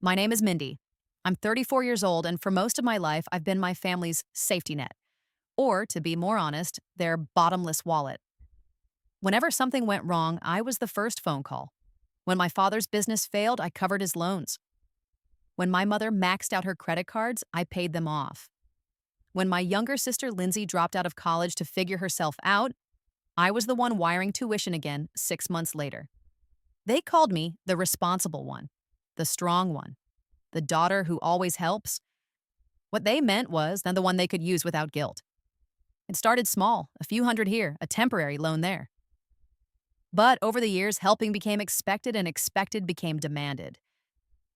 My name is Mindy. I'm 34 years old, and for most of my life, I've been my family's safety net. Or, to be more honest, their bottomless wallet. Whenever something went wrong, I was the first phone call. When my father's business failed, I covered his loans. When my mother maxed out her credit cards, I paid them off. When my younger sister Lindsay dropped out of college to figure herself out, I was the one wiring tuition again 6 months later. They called me the responsible one, the strong one, the daughter who always helps. What they meant was then the one they could use without guilt. It started small, a few hundred here, a temporary loan there. But over the years, helping became expected and expected became demanded.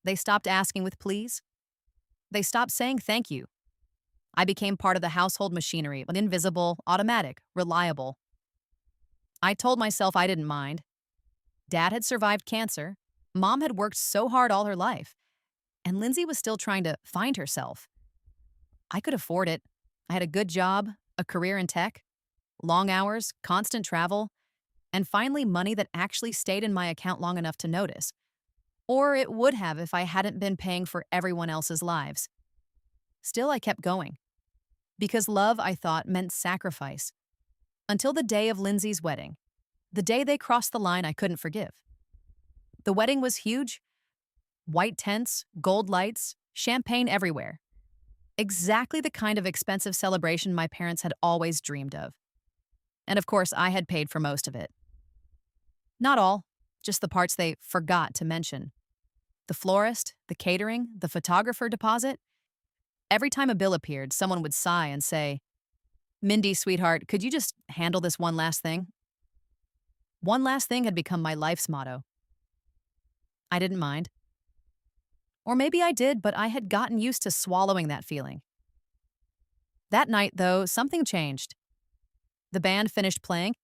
They stopped asking with please. They stopped saying thank you. I became part of the household machinery, but invisible, automatic, reliable. I told myself I didn't mind. Dad had survived cancer. Mom had worked so hard all her life. And Lindsay was still trying to find herself. I could afford it. I had a good job, a career in tech, long hours, constant travel, and finally money that actually stayed in my account long enough to notice. Or it would have if I hadn't been paying for everyone else's lives. Still, I kept going. Because love, I thought, meant sacrifice. Until the day of Lindsay's wedding. The day they crossed the line I couldn't forgive. The wedding was huge. White tents, gold lights, champagne everywhere. Exactly the kind of expensive celebration my parents had always dreamed of. And of course, I had paid for most of it. Not all, just the parts they forgot to mention. The florist, the catering, the photographer deposit. Every time a bill appeared, someone would sigh and say, "Mindy, sweetheart, could you just handle this one last thing?" One last thing had become my life's motto. I didn't mind. Or maybe I did, but I had gotten used to swallowing that feeling. That night, though, something changed. The band finished playing.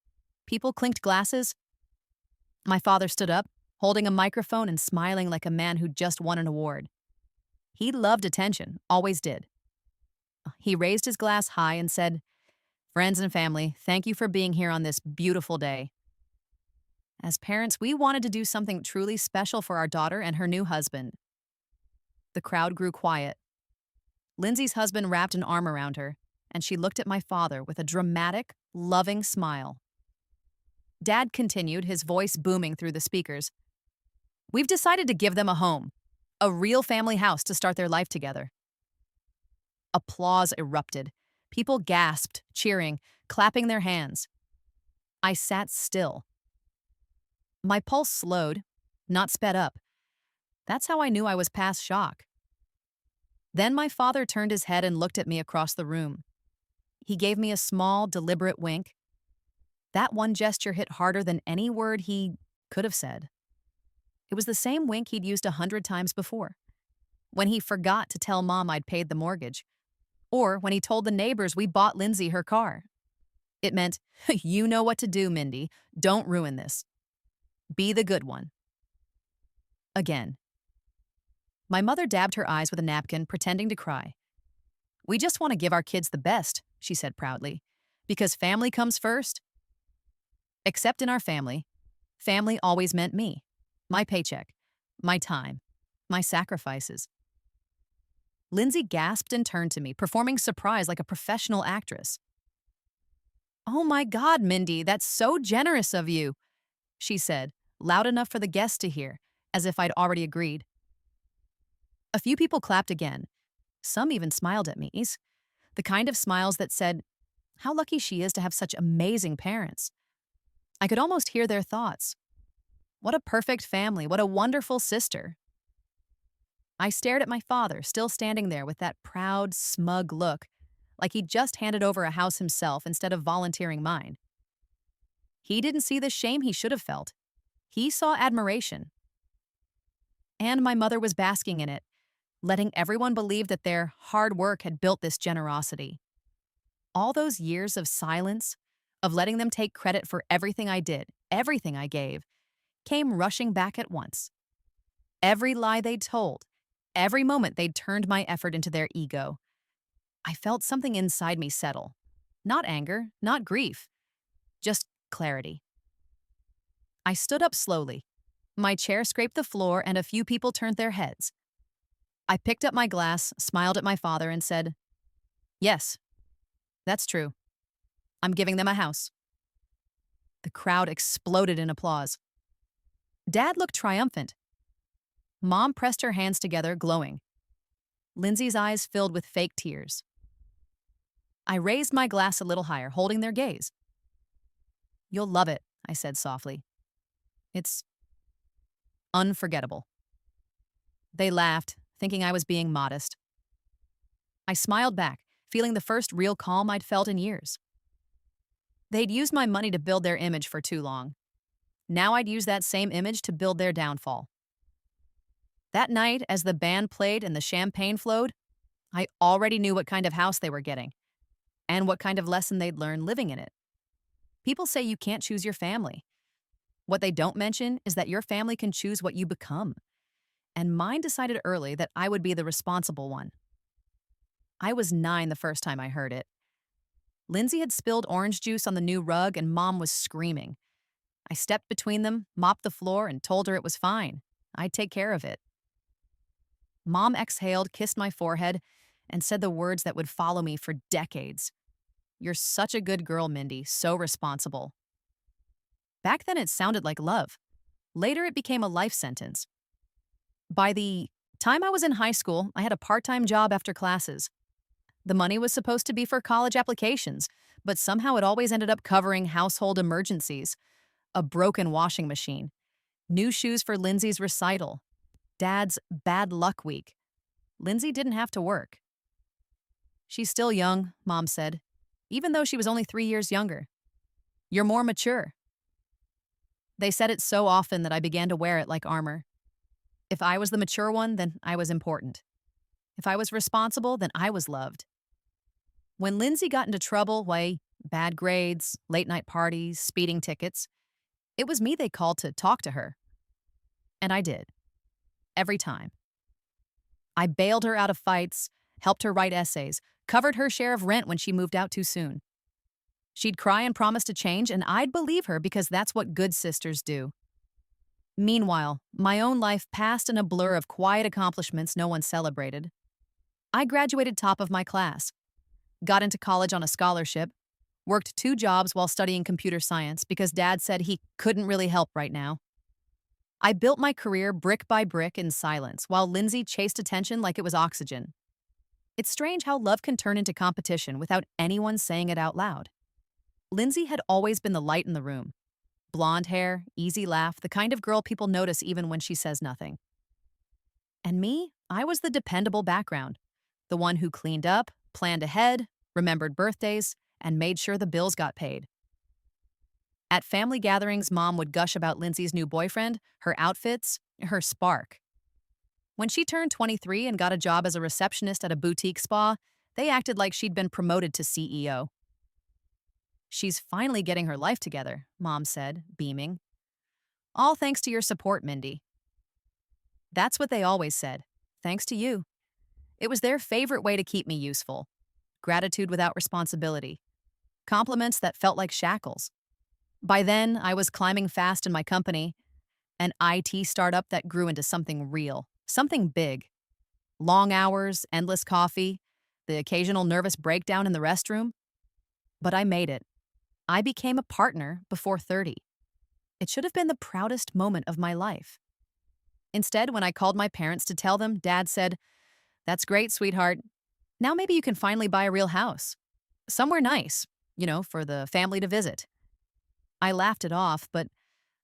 People clinked glasses. My father stood up, holding a microphone and smiling like a man who'd just won an award. He loved attention, always did. He raised his glass high and said, "Friends and family, thank you for being here on this beautiful day. As parents, we wanted to do something truly special for our daughter and her new husband." The crowd grew quiet. Lindsay's husband wrapped an arm around her, and she looked at my father with a dramatic, loving smile. Dad continued, his voice booming through the speakers. "We've decided to give them a home, a real family house to start their life together." Applause erupted. People gasped, cheering, clapping their hands. I sat still. My pulse slowed, not sped up. That's how I knew I was past shock. Then my father turned his head and looked at me across the room. He gave me a small, deliberate wink. That one gesture hit harder than any word he could have said. It was the same wink he'd used 100 times before. When he forgot to tell Mom I'd paid the mortgage. Or when he told the neighbors we bought Lindsay her car. It meant, "You know what to do, Mindy. Don't ruin this. Be the good one." Again. My mother dabbed her eyes with a napkin, pretending to cry. "We just want to give our kids the best," she said proudly. "Because family comes first." Except in our family, family always meant me, my paycheck, my time, my sacrifices. Lindsay gasped and turned to me, performing surprise like a professional actress. "Oh my God, Mindy, that's so generous of you," she said, loud enough for the guests to hear, as if I'd already agreed. A few people clapped again. Some even smiled at me, the kind of smiles that said, how lucky she is to have such amazing parents. I could almost hear their thoughts. What a perfect family, what a wonderful sister. I stared at my father, still standing there with that proud, smug look, like he'd just handed over a house himself instead of volunteering mine. He didn't see the shame he should have felt. He saw admiration. And my mother was basking in it, letting everyone believe that their hard work had built this generosity. All those years of silence, of letting them take credit for everything I did, everything I gave, came rushing back at once. Every lie they'd told, every moment they'd turned my effort into their ego. I felt something inside me settle. Not anger, not grief, just clarity. I stood up slowly. My chair scraped the floor and a few people turned their heads. I picked up my glass, smiled at my father, and said, "Yes, that's true. I'm giving them a house." The crowd exploded in applause. Dad looked triumphant. Mom pressed her hands together, glowing. Lindsay's eyes filled with fake tears. I raised my glass a little higher, holding their gaze. "You'll love it," I said softly. "It's unforgettable." They laughed, thinking I was being modest. I smiled back, feeling the first real calm I'd felt in years. They'd used my money to build their image for too long. Now I'd use that same image to build their downfall. That night, as the band played and the champagne flowed, I already knew what kind of house they were getting and what kind of lesson they'd learn living in it. People say you can't choose your family. What they don't mention is that your family can choose what you become. And mine decided early that I would be the responsible one. I was 9 the first time I heard it. Lindsay had spilled orange juice on the new rug and Mom was screaming. I stepped between them, mopped the floor, and told her it was fine. I'd take care of it. Mom exhaled, kissed my forehead, and said the words that would follow me for decades. "You're such a good girl, Mindy, so responsible." Back then it sounded like love. Later it became a life sentence. By the time I was in high school, I had a part-time job after classes. The money was supposed to be for college applications, but somehow it always ended up covering household emergencies. A broken washing machine, new shoes for Lindsay's recital, Dad's bad luck week. Lindsay didn't have to work. "She's still young," Mom said, even though she was only 3 years younger. "You're more mature." They said it so often that I began to wear it like armor. If I was the mature one, then I was important. If I was responsible, then I was loved. When Lindsay got into trouble, bad grades, late-night parties, speeding tickets, it was me they called to talk to her. And I did. Every time. I bailed her out of fights, helped her write essays, covered her share of rent when she moved out too soon. She'd cry and promise to change, and I'd believe her because that's what good sisters do. Meanwhile, my own life passed in a blur of quiet accomplishments no one celebrated. I graduated top of my class, got into college on a scholarship, worked 2 jobs while studying computer science because Dad said he couldn't really help right now. I built my career brick by brick in silence while Lindsay chased attention like it was oxygen. It's strange how love can turn into competition without anyone saying it out loud. Lindsay had always been the light in the room. Blonde hair, easy laugh, the kind of girl people notice even when she says nothing. And me, I was the dependable background, the one who cleaned up, planned ahead, remembered birthdays, and made sure the bills got paid. At family gatherings, Mom would gush about Lindsay's new boyfriend, her outfits, her spark. When she turned 23 and got a job as a receptionist at a boutique spa, they acted like she'd been promoted to CEO. "She's finally getting her life together," Mom said, beaming. "All thanks to your support, Mindy." That's what they always said. Thanks to you. It was their favorite way to keep me useful. Gratitude without responsibility. Compliments that felt like shackles. By then, I was climbing fast in my company, an IT startup that grew into something real, something big. Long hours, endless coffee, the occasional nervous breakdown in the restroom. But I made it. I became a partner before 30. It should have been the proudest moment of my life. Instead, when I called my parents to tell them, Dad said, "That's great, sweetheart. Now maybe you can finally buy a real house. Somewhere nice, for the family to visit." I laughed it off, but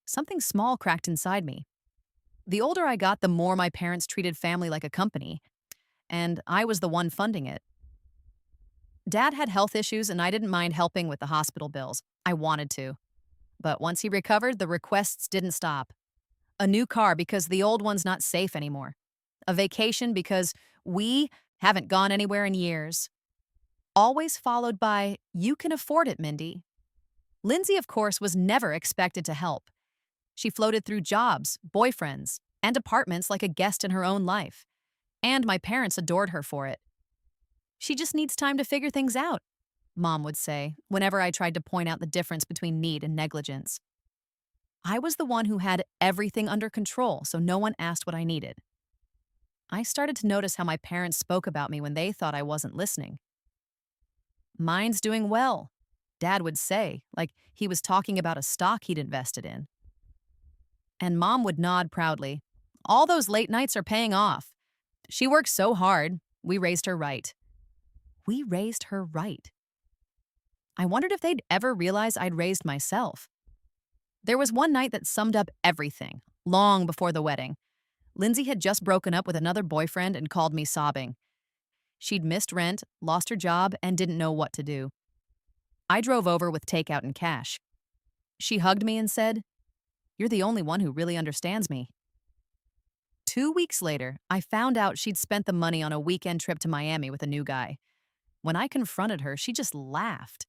something small cracked inside me. The older I got, the more my parents treated family like a company, and I was the one funding it. Dad had health issues, and I didn't mind helping with the hospital bills. I wanted to. But once he recovered, the requests didn't stop. A new car because the old one's not safe anymore. A vacation because we haven't gone anywhere in years. Always followed by, "You can afford it, Mindy." Lindsay, of course, was never expected to help. She floated through jobs, boyfriends, and apartments like a guest in her own life. And my parents adored her for it. "She just needs time to figure things out," Mom would say whenever I tried to point out the difference between need and negligence. I was the one who had everything under control, so no one asked what I needed. I started to notice how my parents spoke about me when they thought I wasn't listening. Mine's doing well, Dad would say, like he was talking about a stock he'd invested in. And Mom would nod proudly. All those late nights are paying off. She worked so hard. We raised her right. We raised her right. I wondered if they'd ever realize I'd raised myself. There was one night that summed up everything, long before the wedding. Lindsay had just broken up with another boyfriend and called me sobbing. She'd missed rent, lost her job, and didn't know what to do. I drove over with takeout and cash. She hugged me and said, "You're the only one who really understands me." 2 weeks later, I found out she'd spent the money on a weekend trip to Miami with a new guy. When I confronted her, she just laughed.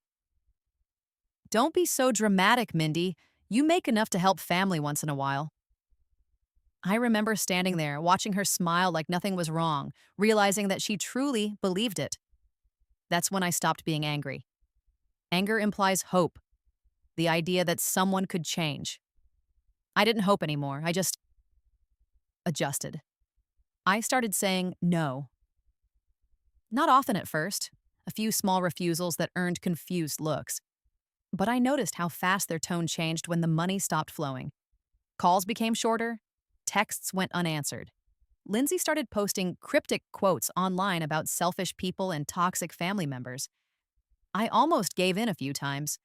"Don't be so dramatic, Mindy. You make enough to help family once in a while." I remember standing there, watching her smile like nothing was wrong, realizing that she truly believed it. That's when I stopped being angry. Anger implies hope, the idea that someone could change. I didn't hope anymore. I just adjusted. I started saying no. Not often at first, a few small refusals that earned confused looks. But I noticed how fast their tone changed when the money stopped flowing. Calls became shorter, texts went unanswered. Lindsay started posting cryptic quotes online about selfish people and toxic family members. I almost gave in a few times.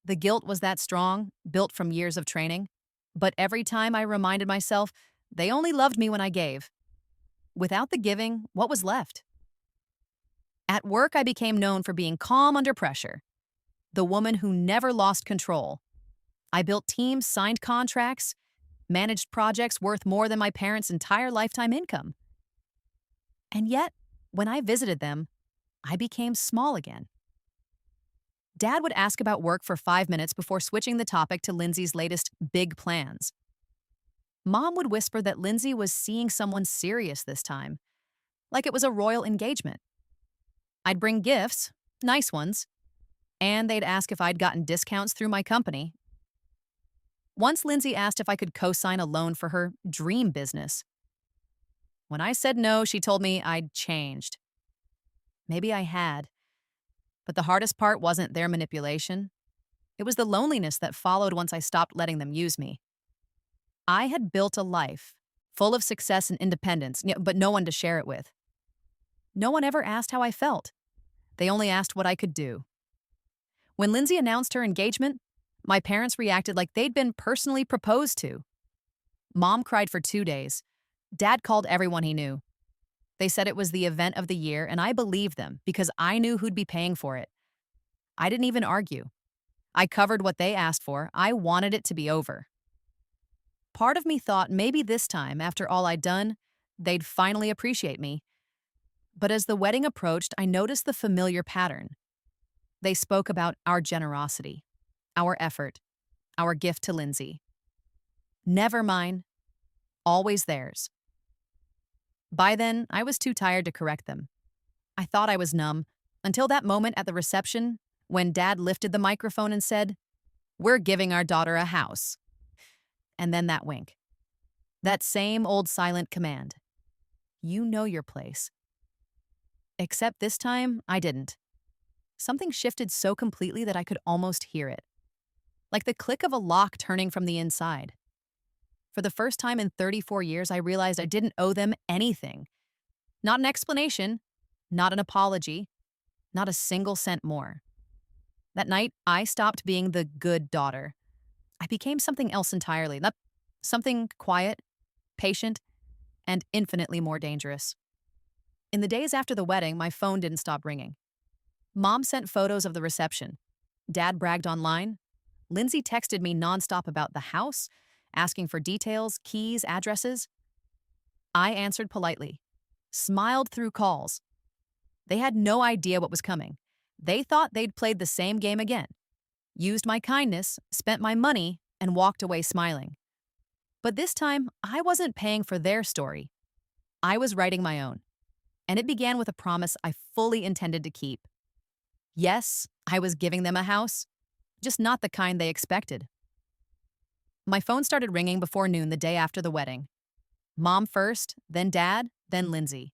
The guilt was that strong, built from years of training. But every time I reminded myself, they only loved me when I gave. Without the giving, what was left? At work, I became known for being calm under pressure. The woman who never lost control. I built teams, signed contracts, managed projects worth more than my parents' entire lifetime income. And yet, when I visited them, I became small again. Dad would ask about work for 5 minutes before switching the topic to Lindsay's latest big plans. Mom would whisper that Lindsay was seeing someone serious this time, like it was a royal engagement. I'd bring gifts, nice ones, and they'd ask if I'd gotten discounts through my company. Once Lindsay asked if I could co-sign a loan for her dream business. When I said no, she told me I'd changed. Maybe I had. But the hardest part wasn't their manipulation. It was the loneliness that followed once I stopped letting them use me. I had built a life full of success and independence, but no one to share it with. No one ever asked how I felt. They only asked what I could do. When Lindsay announced her engagement, my parents reacted like they'd been personally proposed to. Mom cried for 2 days. Dad called everyone he knew. They said it was the event of the year, and I believed them because I knew who'd be paying for it. I didn't even argue. I covered what they asked for. I wanted it to be over. Part of me thought maybe this time, after all I'd done, they'd finally appreciate me. But as the wedding approached, I noticed the familiar pattern. They spoke about our generosity, our effort, our gift to Lindsay. Never mine, always theirs. By then, I was too tired to correct them. I thought I was numb, until that moment at the reception when Dad lifted the microphone and said, "We're giving our daughter a house." And then that wink. That same old silent command. You know your place. Except this time, I didn't. Something shifted so completely that I could almost hear it. Like the click of a lock turning from the inside. For the first time in 34 years, I realized I didn't owe them anything. Not an explanation, not an apology, not a single cent more. That night, I stopped being the good daughter. I became something else entirely, something quiet, patient, and infinitely more dangerous. In the days after the wedding, my phone didn't stop ringing. Mom sent photos of the reception. Dad bragged online. Lindsay texted me nonstop about the house, asking for details, keys, addresses. I answered politely, smiled through calls. They had no idea what was coming. They thought they'd played the same game again. Used my kindness, spent my money, and walked away smiling. But this time, I wasn't paying for their story. I was writing my own. And it began with a promise I fully intended to keep. Yes, I was giving them a house, just not the kind they expected. My phone started ringing before noon the day after the wedding. Mom first, then Dad, then Lindsay.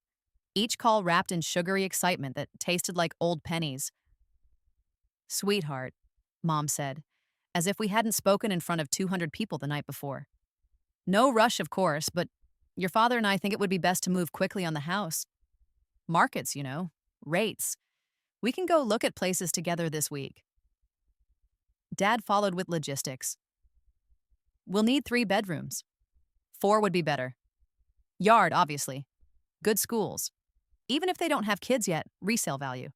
Each call wrapped in sugary excitement that tasted like old pennies. "Sweetheart," Mom said, as if we hadn't spoken in front of 200 people the night before. "No rush, of course, but your father and I think it would be best to move quickly on the house. Markets, rates. We can go look at places together this week." Dad followed with logistics. "We'll need 3 bedrooms. 4 would be better. Yard, obviously. Good schools. Even if they don't have kids yet, resale value."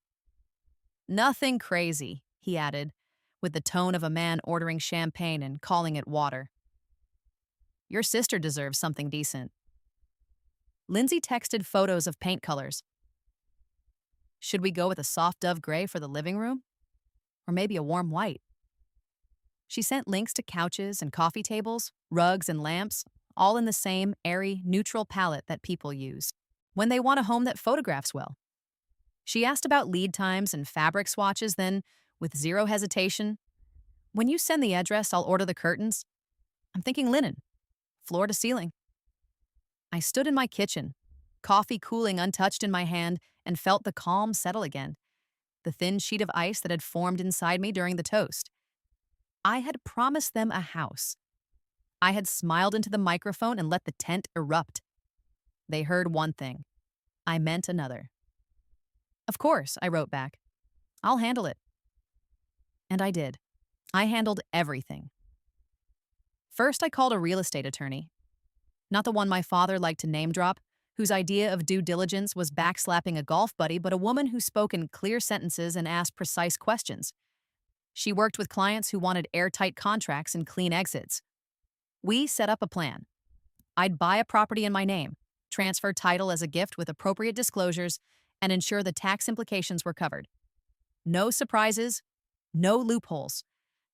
"Nothing crazy," he added, with the tone of a man ordering champagne and calling it water. "Your sister deserves something decent." Lindsay texted photos of paint colors. "Should we go with a soft dove gray for the living room? Or maybe a warm white?" She sent links to couches and coffee tables, rugs and lamps, all in the same airy, neutral palette that people use when they want a home that photographs well. She asked about lead times and fabric swatches, then, with zero hesitation, "When you send the address, I'll order the curtains. I'm thinking linen, floor to ceiling." I stood in my kitchen, coffee cooling untouched in my hand, and felt the calm settle again, the thin sheet of ice that had formed inside me during the toast. I had promised them a house. I had smiled into the microphone and let the tent erupt. They heard one thing. I meant another. "Of course," I wrote back. "I'll handle it." And I did. I handled everything. First, I called a real estate attorney. Not the one my father liked to name drop, whose idea of due diligence was backslapping a golf buddy, but a woman who spoke in clear sentences and asked precise questions. She worked with clients who wanted airtight contracts and clean exits. We set up a plan. I'd buy a property in my name, transfer title as a gift with appropriate disclosures, and ensure the tax implications were covered. No surprises, no loopholes,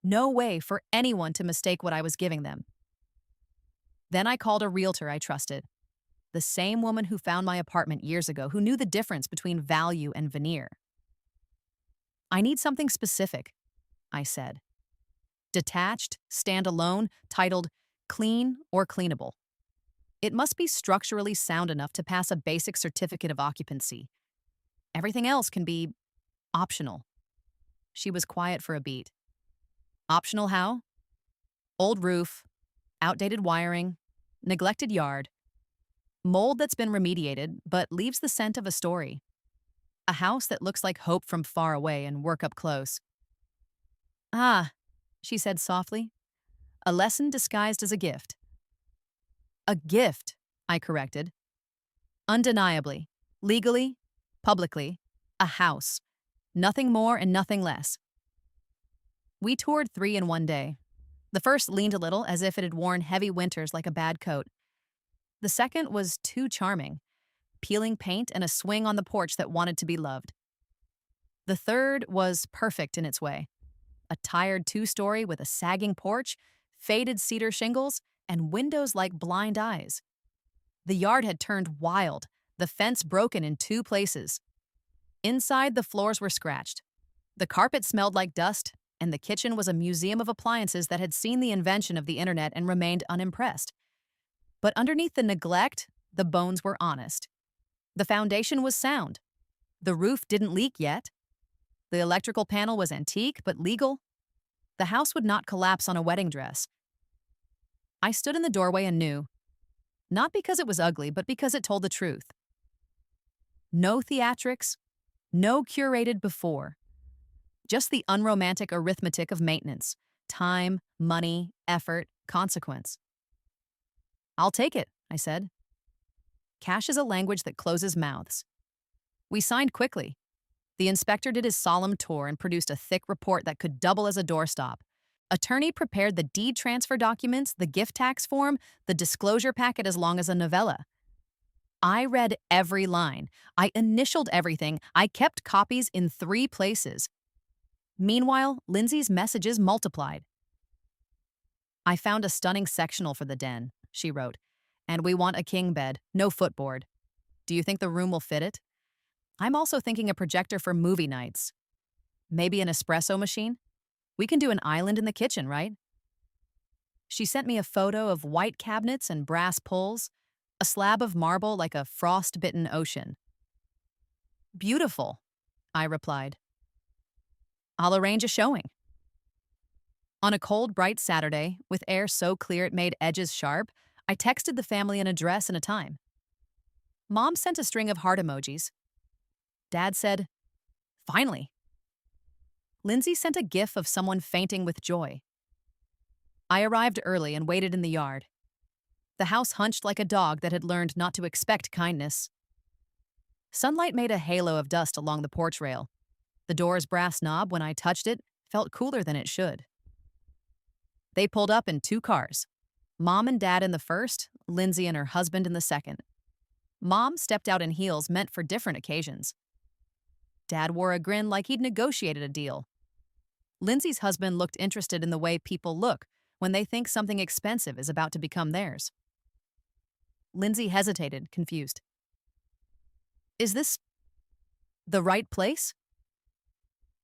no way for anyone to mistake what I was giving them. Then I called a realtor I trusted, the same woman who found my apartment years ago, who knew the difference between value and veneer. "I need something specific," I said. "Detached, standalone, titled clean or cleanable. It must be structurally sound enough to pass a basic certificate of occupancy. Everything else can be optional." She was quiet for a beat. "Optional how?" "Old roof, outdated wiring, neglected yard, mold that's been remediated but leaves the scent of a story. A house that looks like hope from far away and work up close." "Ah," she said softly. "A lesson disguised as a gift." "A gift," I corrected. "Undeniably, legally, publicly, a house. Nothing more and nothing less." We toured 3 in one day. The first leaned a little, as if it had worn heavy winters like a bad coat. The second was too charming, peeling paint and a swing on the porch that wanted to be loved. The third was perfect in its way. A tired 2-story with a sagging porch, faded cedar shingles, and windows like blind eyes. The yard had turned wild, the fence broken in 2 places. Inside, the floors were scratched. The carpet smelled like dust, and the kitchen was a museum of appliances that had seen the invention of the internet and remained unimpressed. But underneath the neglect, the bones were honest. The foundation was sound. The roof didn't leak yet. The electrical panel was antique but legal. The house would not collapse on a wedding dress. I stood in the doorway and knew, not because it was ugly, but because it told the truth. No theatrics, no curated before. Just the unromantic arithmetic of maintenance, time, money, effort, consequence. "I'll take it," I said. Cash is a language that closes mouths. We signed quickly. The inspector did his solemn tour and produced a thick report that could double as a doorstop. Attorney prepared the deed transfer documents, the gift tax form, the disclosure packet as long as a novella. I read every line. I initialed everything. I kept copies in 3 places. Meanwhile, Lindsay's messages multiplied. "I found a stunning sectional for the den," she wrote, "and we want a king bed, no footboard. Do you think the room will fit it? I'm also thinking a projector for movie nights. Maybe an espresso machine? We can do an island in the kitchen, right?" She sent me a photo of white cabinets and brass pulls, a slab of marble like a frost-bitten ocean. Beautiful, I replied. I'll arrange a showing. On a cold, bright Saturday, with air so clear it made edges sharp, I texted the family an address and a time. Mom sent a string of heart emojis. Dad said, "Finally." Lindsay sent a gif of someone fainting with joy. I arrived early and waited in the yard. The house hunched like a dog that had learned not to expect kindness. Sunlight made a halo of dust along the porch rail. The door's brass knob, when I touched it, felt cooler than it should. They pulled up in 2 cars. Mom and Dad in the first, Lindsay and her husband in the second. Mom stepped out in heels meant for different occasions. Dad wore a grin like he'd negotiated a deal. Lindsay's husband looked interested in the way people look when they think something expensive is about to become theirs. Lindsay hesitated, confused. Is this the right place?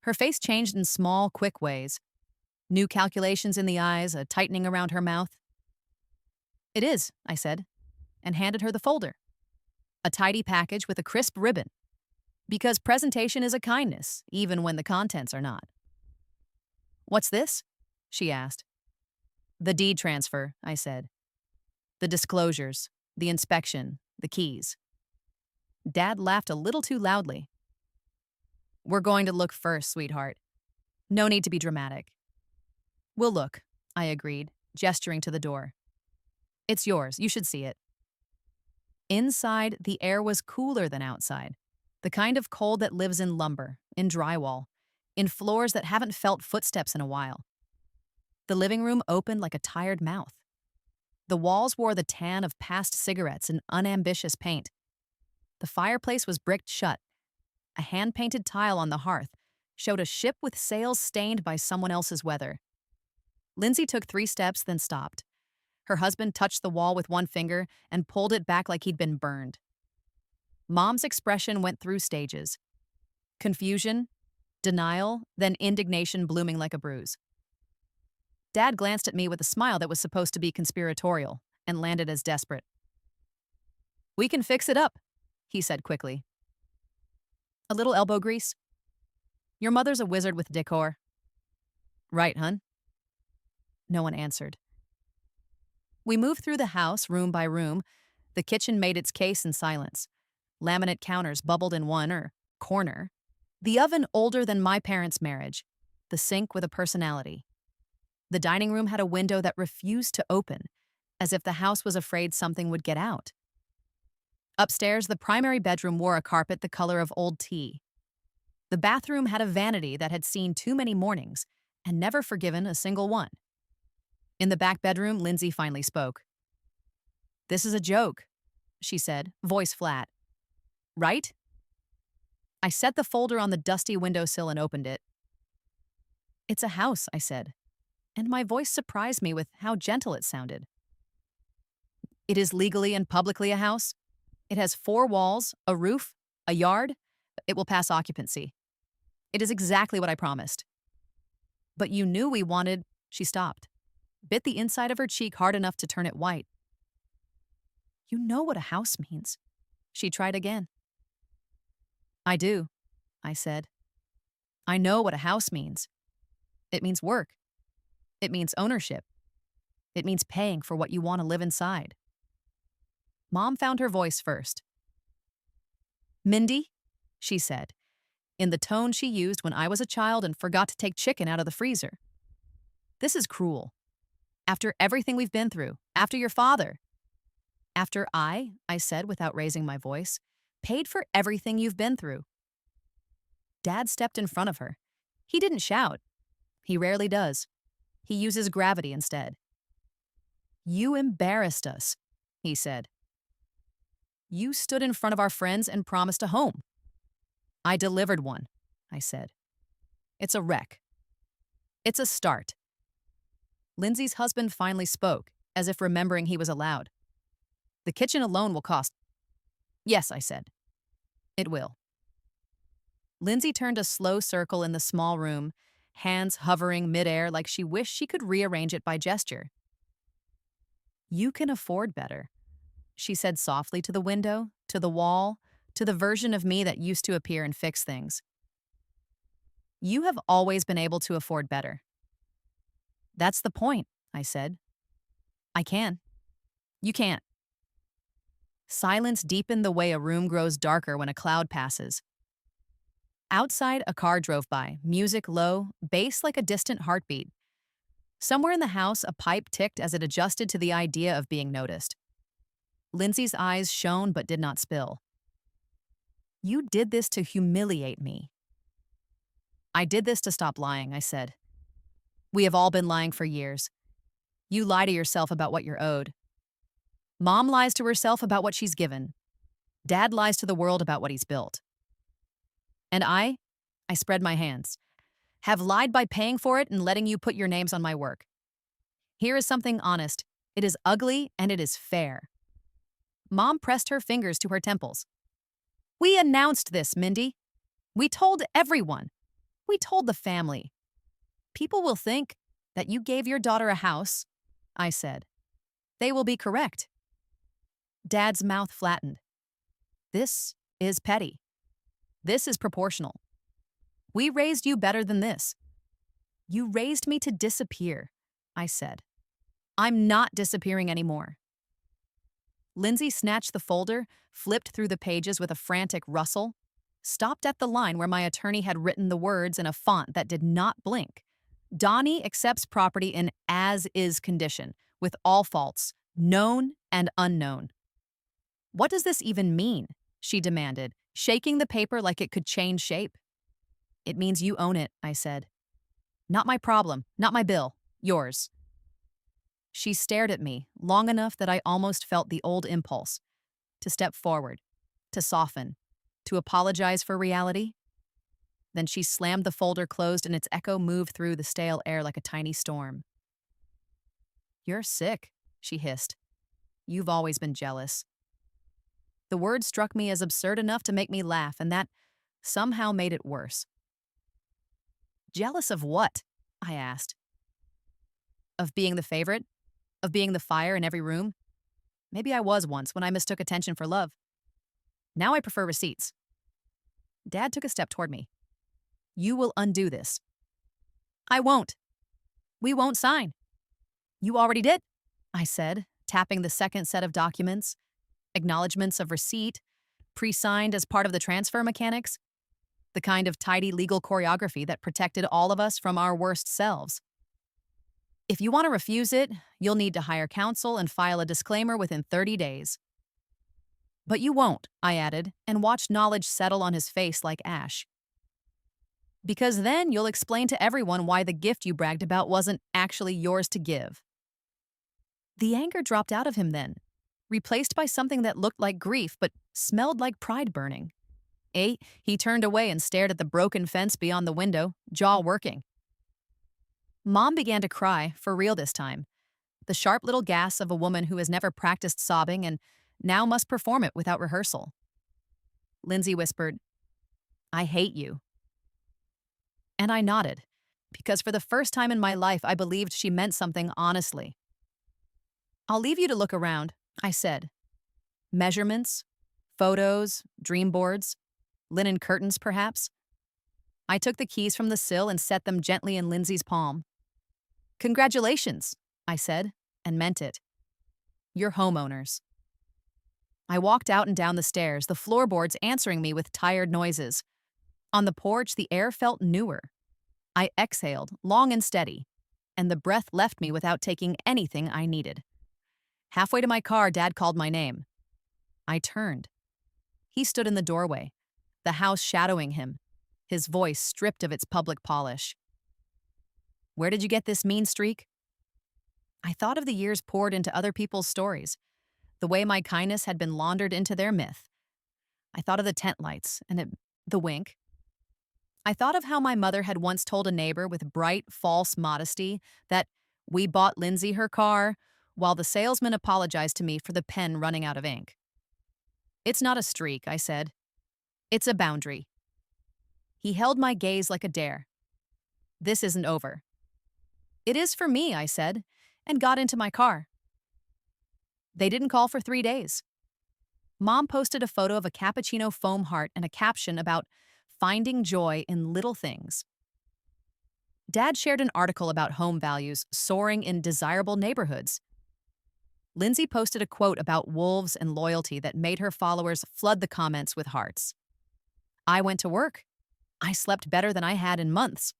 Her face changed in small, quick ways. New calculations in the eyes, a tightening around her mouth. It is, I said, and handed her the folder. A tidy package with a crisp ribbon. Because presentation is a kindness, even when the contents are not. What's this? She asked. The deed transfer, I said. The disclosures, the inspection, the keys. Dad laughed a little too loudly. We're going to look first, sweetheart. No need to be dramatic. We'll look, I agreed, gesturing to the door. It's yours, you should see it. Inside, the air was cooler than outside. The kind of cold that lives in lumber, in drywall, in floors that haven't felt footsteps in a while. The living room opened like a tired mouth. The walls wore the tan of past cigarettes and unambitious paint. The fireplace was bricked shut. A hand-painted tile on the hearth showed a ship with sails stained by someone else's weather. Lindsay took 3 steps, then stopped. Her husband touched the wall with one finger and pulled it back like he'd been burned. Mom's expression went through stages. Confusion, denial, then indignation blooming like a bruise. Dad glanced at me with a smile that was supposed to be conspiratorial and landed as desperate. We can fix it up, he said quickly. A little elbow grease? Your mother's a wizard with decor. Right, hun? No one answered. We moved through the house, room by room. The kitchen made its case in silence. Laminate counters bubbled in one corner. The oven older than my parents' marriage. The sink with a personality. The dining room had a window that refused to open, as if the house was afraid something would get out. Upstairs, the primary bedroom wore a carpet the color of old tea. The bathroom had a vanity that had seen too many mornings and never forgiven a single one. In the back bedroom, Lindsay finally spoke. This is a joke, she said, voice flat. Right? I set the folder on the dusty windowsill and opened it. It's a house, I said, and my voice surprised me with how gentle it sounded. It is legally and publicly a house. It has 4 walls, a roof, a yard. It will pass occupancy. It is exactly what I promised. But you knew we wanted... She stopped, bit the inside of her cheek hard enough to turn it white. You know what a house means. She tried again. I do, I said. I know what a house means. It means work. It means ownership. It means paying for what you want to live inside. Mom found her voice first. Mindy, she said, in the tone she used when I was a child and forgot to take chicken out of the freezer. This is cruel. After everything we've been through, after your father. After I said without raising my voice, paid for everything you've been through. Dad stepped in front of her. He didn't shout. He rarely does. He uses gravity instead. You embarrassed us, he said. You stood in front of our friends and promised a home. I delivered one, I said. It's a wreck. It's a start. Lindsay's husband finally spoke, as if remembering he was allowed. The kitchen alone will cost... Yes, I said. It will. Lindsay turned a slow circle in the small room, hands hovering midair like she wished she could rearrange it by gesture. You can afford better. she said softly to the window, to the wall, to the version of me that used to appear and fix things. You have always been able to afford better. That's the point, I said. I can. You can't. Silence deepened the way a room grows darker when a cloud passes. Outside, a car drove by, music low, bass like a distant heartbeat. Somewhere in the house, a pipe ticked as it adjusted to the idea of being noticed. Lindsay's eyes shone but did not spill. You did this to humiliate me. I did this to stop lying, I said. We have all been lying for years. You lie to yourself about what you're owed. Mom lies to herself about what she's given. Dad lies to the world about what he's built. And I spread my hands, have lied by paying for it and letting you put your names on my work. Here is something honest. It is ugly and it is fair. Mom pressed her fingers to her temples. We announced this, Mindy. We told everyone. We told the family. People will think that you gave your daughter a house, I said. They will be correct. Dad's mouth flattened. This is petty. This is proportional. We raised you better than this. You raised me to disappear, I said. I'm not disappearing anymore. Lindsay snatched the folder, flipped through the pages with a frantic rustle, stopped at the line where my attorney had written the words in a font that did not blink. Donnie accepts property in as-is condition, with all faults, known and unknown. What does this even mean? She demanded, shaking the paper like it could change shape. It means you own it, I said. Not my problem, not my bill, yours. She stared at me long enough that I almost felt the old impulse to step forward, to soften, to apologize for reality. Then she slammed the folder closed and its echo moved through the stale air like a tiny storm. You're sick, she hissed. You've always been jealous. The word struck me as absurd enough to make me laugh, and that somehow made it worse. Jealous of what? I asked. Of being the favorite? Of being the fire in every room? Maybe I was once when I mistook attention for love. Now I prefer receipts. Dad took a step toward me. You will undo this. I won't. We won't sign. You already did, I said, tapping the second set of documents. Acknowledgements of receipt, pre-signed as part of the transfer mechanics. The kind of tidy legal choreography that protected all of us from our worst selves. If you want to refuse it, you'll need to hire counsel and file a disclaimer within 30 days. But you won't, I added, and watched knowledge settle on his face like ash. Because then you'll explain to everyone why the gift you bragged about wasn't actually yours to give. The anger dropped out of him then, replaced by something that looked like grief but smelled like pride burning. He turned away and stared at the broken fence beyond the window, jaw working. Mom began to cry, for real this time. The sharp little gasp of a woman who has never practiced sobbing and now must perform it without rehearsal. Lindsay whispered, I hate you. And I nodded, because for the first time in my life I believed she meant something honestly. I'll leave you to look around, I said. Measurements, photos, dream boards, linen curtains perhaps. I took the keys from the sill and set them gently in Lindsay's palm. Congratulations, I said, and meant it. You're homeowners. I walked out and down the stairs, the floorboards answering me with tired noises. On the porch, the air felt newer. I exhaled, long and steady, and the breath left me without taking anything I needed. Halfway to my car, Dad called my name. I turned. He stood in the doorway, the house shadowing him, his voice stripped of its public polish. Where did you get this mean streak? I thought of the years poured into other people's stories, the way my kindness had been laundered into their myth. I thought of the tent lights and the wink. I thought of how my mother had once told a neighbor with bright, false modesty that we bought Lindsay her car, while the salesman apologized to me for the pen running out of ink. It's not a streak, I said. It's a boundary. He held my gaze like a dare. This isn't over. It is for me, I said, and got into my car. They didn't call for 3 days. Mom posted a photo of a cappuccino foam heart and a caption about finding joy in little things. Dad shared an article about home values soaring in desirable neighborhoods. Lindsay posted a quote about wolves and loyalty that made her followers flood the comments with hearts. I went to work. I slept better than I had in months.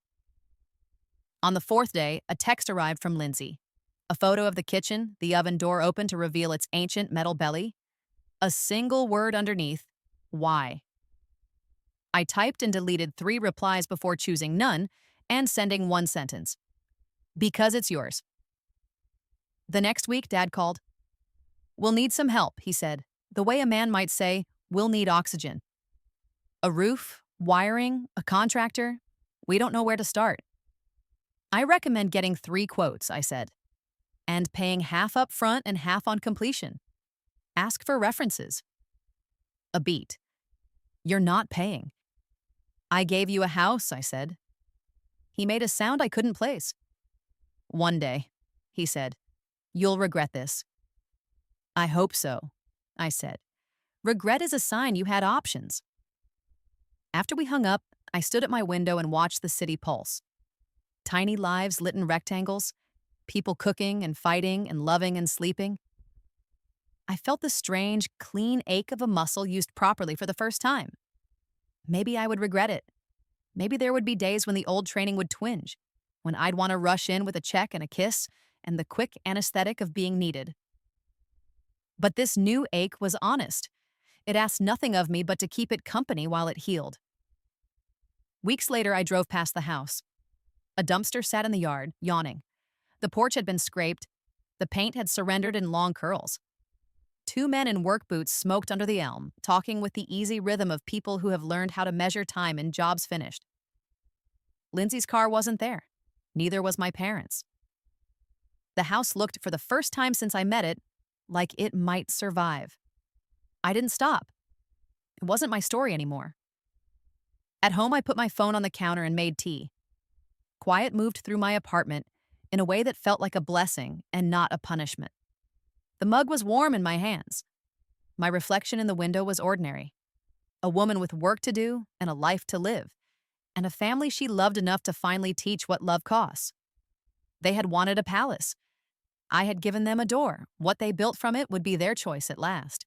On the fourth day, a text arrived from Lindsay. A photo of the kitchen, the oven door open to reveal its ancient metal belly. A single word underneath, why? I typed and deleted 3 replies before choosing none and sending one sentence. Because it's yours. The next week, Dad called. We'll need some help, he said, the way a man might say, we'll need oxygen. A roof, wiring, a contractor, we don't know where to start. I recommend getting 3 quotes, I said, and paying half up front and half on completion. Ask for references. A beat. You're not paying. I gave you a house, I said. He made a sound I couldn't place. One day, he said, you'll regret this. I hope so, I said. Regret is a sign you had options. After we hung up, I stood at my window and watched the city pulse. Tiny lives lit in rectangles, people cooking and fighting and loving and sleeping. I felt the strange, clean ache of a muscle used properly for the first time. Maybe I would regret it. Maybe there would be days when the old training would twinge, when I'd want to rush in with a check and a kiss and the quick anesthetic of being needed. But this new ache was honest. It asked nothing of me but to keep it company while it healed. Weeks later, I drove past the house. A dumpster sat in the yard, yawning. The porch had been scraped. The paint had surrendered in long curls. 2 men in work boots smoked under the elm, talking with the easy rhythm of people who have learned how to measure time in jobs finished. Lindsay's car wasn't there. Neither was my parents'. The house looked, for the first time since I met it, like it might survive. I didn't stop. It wasn't my story anymore. At home, I put my phone on the counter and made tea. Quiet moved through my apartment in a way that felt like a blessing and not a punishment. The mug was warm in my hands. My reflection in the window was ordinary. A woman with work to do and a life to live, and a family she loved enough to finally teach what love costs. They had wanted a palace. I had given them a door. What they built from it would be their choice at last.